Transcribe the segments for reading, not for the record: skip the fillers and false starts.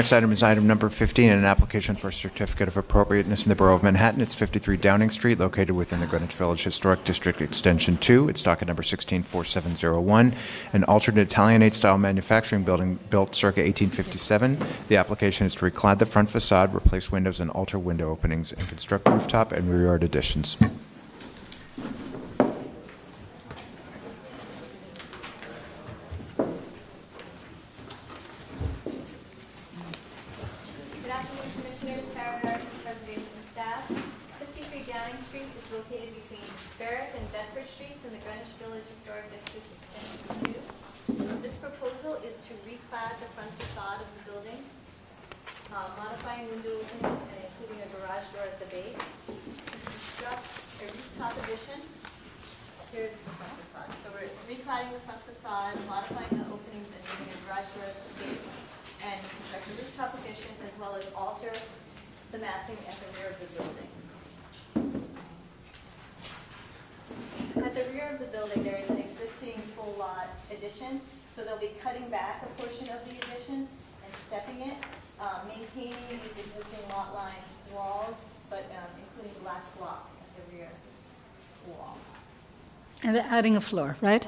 Next item is item number 15, an application for a certificate of appropriateness in the Borough of Manhattan. It's 53 Downing Street, located within the Greenwich Village Historic District Extension 2. It's docket number 164701, an alternate Italianate-style manufacturing building built circa 1857. The application is to reclad the front facade, replace windows, and alter window openings, and construct rooftop and rear yard additions. Good afternoon, Commissioners. Sarah Harrison, Preservation staff. 53 Downing Street is located between Berwick and Bedford Streets in the Greenwich Village Historic District Extension 2. This proposal is to reclad the front facade of the building, modifying window openings and including a garage door at the base. To construct a rooftop addition. Here's the front facade. So we're recladding the front facade, modifying the openings and moving a garage door at the base, and construct a rooftop addition as well as alter the massing at the rear of the building. At the rear of the building, there is an existing full lot addition, so they'll be cutting back a portion of the addition and stepping it, maintaining these existing lot line walls, but including glass block at the rear wall. And they're adding a floor, right?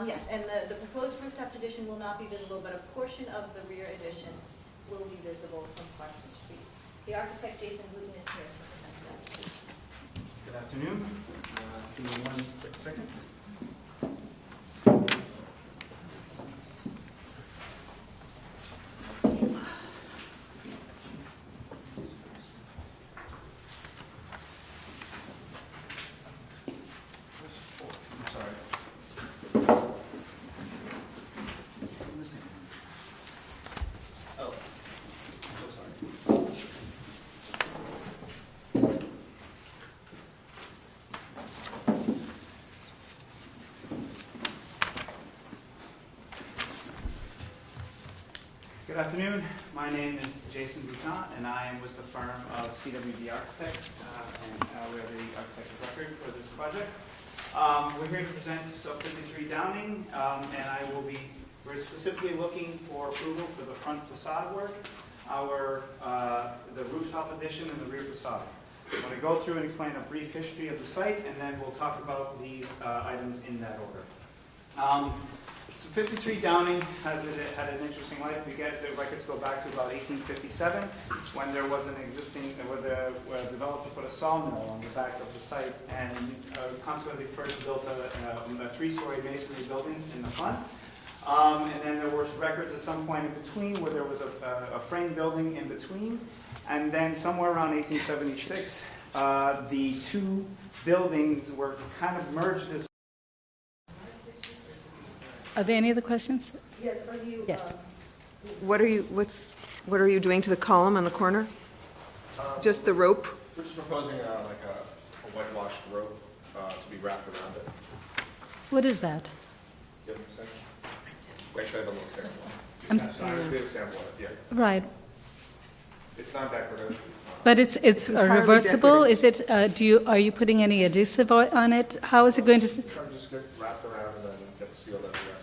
Yes, and the proposed rooftop addition will not be visible, but a portion of the rear addition will be visible from Clarkson Street. The architect, Jason Wooten, is here to present the application. Good afternoon. Give me one quick second. I'm sorry. Oh, so sorry. Good afternoon. My name is Jason Boutin, and I am with the firm of CWD Architects, and we are the architect of record for this project. We're here to present sub 53 Downing, and we're specifically looking for approval for the front facade work, the rooftop addition, and the rear facade. I'm going to go through and explain a brief history of the site, and then we'll talk about these items in that order. So 53 Downing had an interesting life. The records go back to about 1857, when there was an existing, where a developer put a sawmill on the back of the site, and consequently first built a three-story masonry building in the front. And then there were records at some point in between where there was a frame building in between. And then somewhere around 1876, the two buildings were kind of merged as. Are there any other questions? Yes, are you? Yes. What are you doing to the column on the corner? Just the rope? We're just proposing like a whitewashed rope to be wrapped around it. What is that? You have a second? We actually have a little sample. I'm So we have a sample of it, yeah. Right, It's not decorative. but it's entirely reversible? decorative. Is it, are you putting any adhesive on it? How is it going to, It just get wrapped around and then gets sealed everywhere.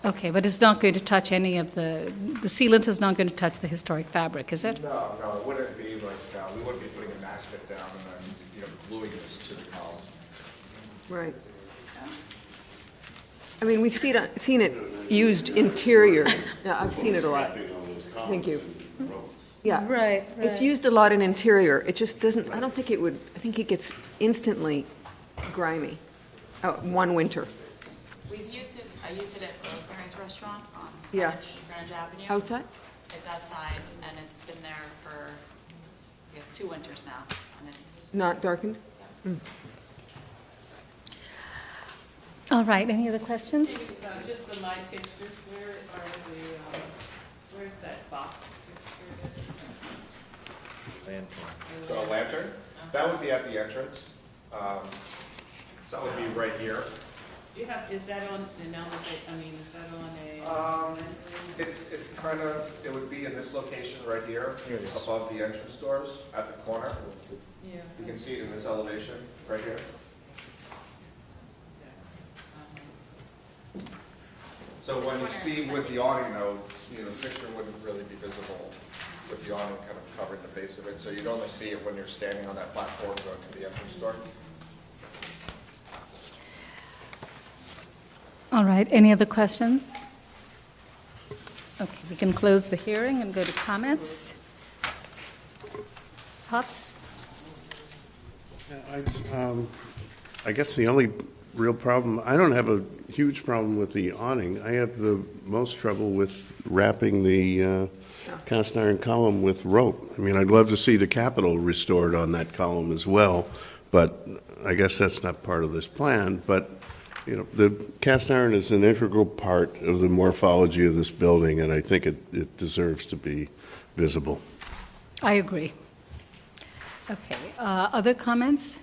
okay, but it's not going to touch any of the sealant is not going to touch the historic fabric, is it? No, it wouldn't be like, we wouldn't be putting a matchstick down and then, gluing this to the column. Right. I mean, we've seen it used interior. Yeah, I've seen it a lot. Thank you. Yeah. Right, It's used a lot in interior. It just doesn't, I don't think it would, I think it gets instantly grimy. One winter. We've used it, I used it at Rosemary's Restaurant on Yeah. Greenwich Avenue. Outside? It's outside, and it's been there for, I guess, 2 winters now, and it's, Not darkened? All right, any other questions? Just the light fixtures, where's that box fixture? So a lantern, that would be at the entrance. So that would be right here. Is that on an elevator, is that on a? It's kind of, it would be in this location right here, above the entrance doors at the corner. Yeah. You can see it in this elevation right here. So So when you see with the awning though, the fixture wouldn't really be visible with the awning kind of covering the face of it. So you'd only see it when you're standing on that platform going to the entrance door. All right, any other questions? Okay, we can close the hearing and go to comments. Thoughts? I guess the only real problem, I don't have a huge problem with the awning. I have the most trouble with wrapping the cast iron column with rope. I mean, I'd love to see the Capitol restored on that column as well, but I guess that's not part of this plan. But, the cast iron is an integral part of the morphology of this building, and I think it deserves to be visible. I agree. Okay, other comments?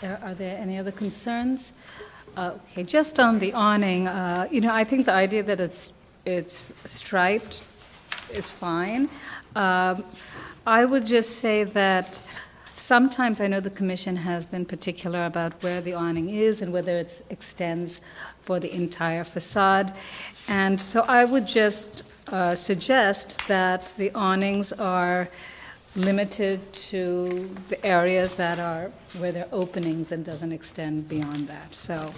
Are there any other concerns? Okay, just on the awning, I think the idea that it's striped is fine. I would just say that sometimes I know the commission has been particular about where the awning is and whether it extends for the entire facade. And so I would just suggest that the awnings are limited to the areas that are where there are openings and doesn't extend beyond that. So,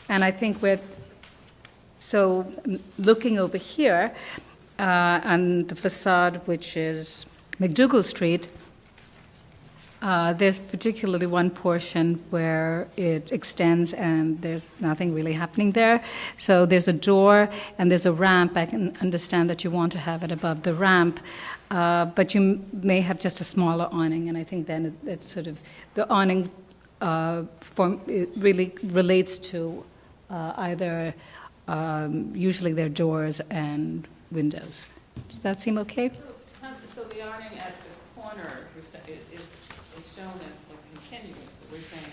and I think looking over here on the facade, which is McDougal Street, there's particularly one portion where it extends and there's nothing really happening there. So there's a door and there's a ramp. I can understand that you want to have it above the ramp, but you may have just a smaller awning, and I think then it's sort of the awning it really relates to either usually their doors and windows. Does that seem okay? So the awning at the corner is shown as like continuous, that we're saying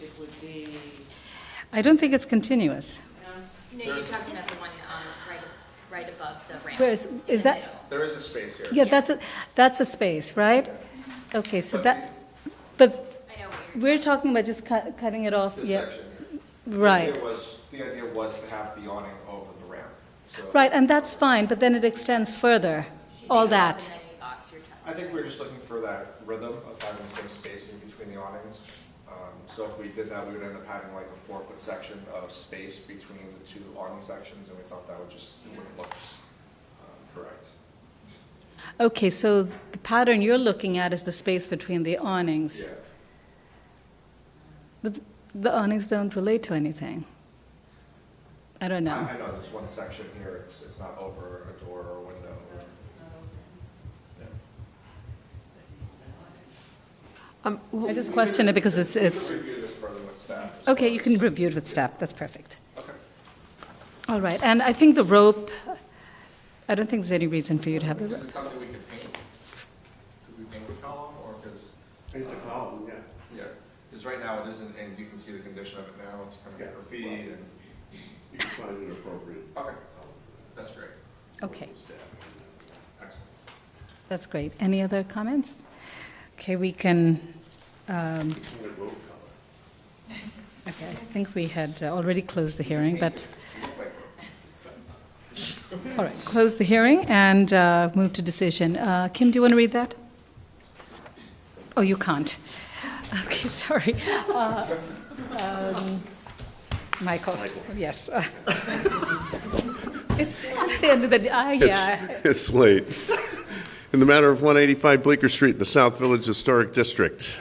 it would be, I don't think it's continuous. No, you're talking about the one right above the ramp. Where is in the that? middle. There is a space here. Yeah, that's a space, right? Okay, so but I know what you're. we're talking about just cutting it off, This yeah, section here. right. The idea was to have the awning over the ramp. So Right, and that's fine, but then it extends further, all that. And then you box your top. I think we're just looking for that rhythm of having the same spacing between the awnings. So if we did that, we would end up having like a 4-foot section of space between the two awning sections, and we thought that wouldn't look correct. Okay, so the pattern you're looking at is the space between the awnings. Yeah. But the awnings don't relate to anything. I don't know. I know this one section here, it's not over a door or a window. I just question it because it's, We can review this further with staff. okay, you can review it with staff, that's perfect. Okay. All right, and I think the rope, I don't think there's any reason for you to have the Is rope. it something we could paint? Could we paint the column, or because, Paint the column, yeah. yeah, because right now it isn't, and you can see the condition of it now, it's kind Yeah. of graffiti and, You can find it appropriate. okay, that's great, Okay, excellent. that's great. Any other comments? Okay, we can, okay, I think we had already closed the hearing, but, all right, close the hearing and move to decision. Kim, do you want to read that? Oh, you can't. Okay, sorry. Michael, yes. It's the end of the, yeah. It's late. In the matter of 185 Bleecker Street in the South Village Historic District,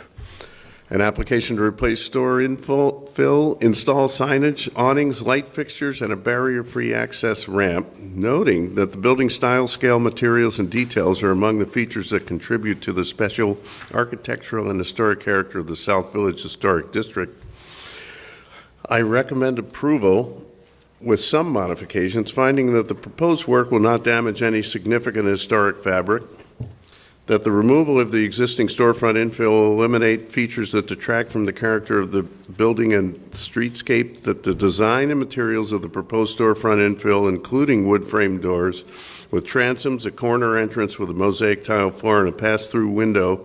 an application to replace store infill, install signage, awnings, light fixtures, and a barrier-free access ramp, noting that the building style, scale, materials, and details are among the features that contribute to the special architectural and historic character of the South Village Historic District. I recommend approval with some modifications, finding that the proposed work will not damage any significant historic fabric, that the removal of the existing storefront infill will eliminate features that detract from the character of the building and streetscape, that the design and materials of the proposed storefront infill, including wood frame doors with transoms, a corner entrance with a mosaic tile floor, and a pass-through window,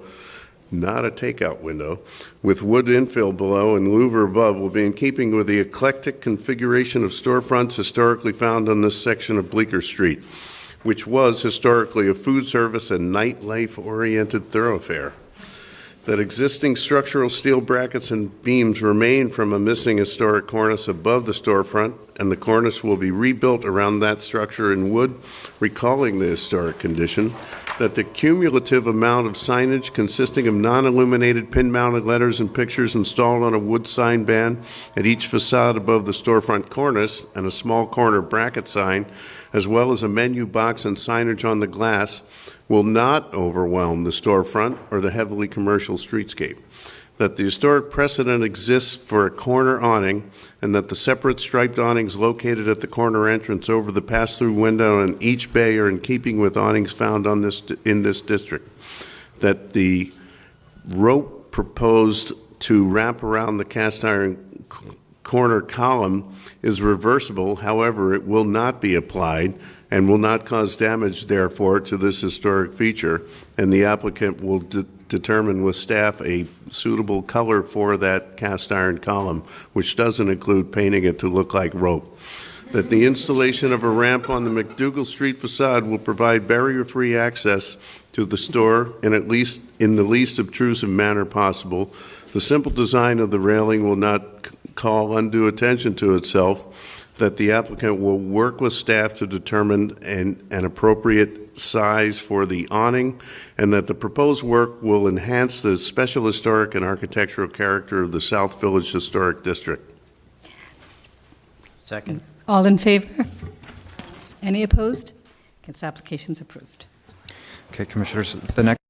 not a takeout window, with wood infill below and louver above will be in keeping with the eclectic configuration of storefronts historically found on this section of Bleecker Street, which was historically a food service and nightlife-oriented thoroughfare. That existing structural steel brackets and beams remain from a missing historic cornice above the storefront, and the cornice will be rebuilt around that structure in wood, recalling the historic condition. That the cumulative amount of signage consisting of non-illuminated pin-mounted letters and pictures installed on a wood sign band at each facade above the storefront cornice and a small corner bracket sign, as well as a menu box and signage on the glass, will not overwhelm the storefront or the heavily commercial streetscape. That the historic precedent exists for a corner awning, and that the separate striped awnings located at the corner entrance over the pass-through window in each bay are in keeping with awnings found on in this district. That the rope proposed to wrap around the cast iron corner column is reversible, however, it will not be applied and will not cause damage, therefore, to this historic feature, and the applicant will determine with staff a suitable color for that cast iron column, which doesn't include painting it to look like rope. That the installation of a ramp on the McDougal Street facade will provide barrier-free access to the store in the least obtrusive manner possible. The simple design of the railing will not call undue attention to itself. That the applicant will work with staff to determine an appropriate size for the awning, and that the proposed work will enhance the special historic and architectural character of the South Village Historic District. Second. All in favor? Any opposed? This application's approved. Okay, Commissioners, the next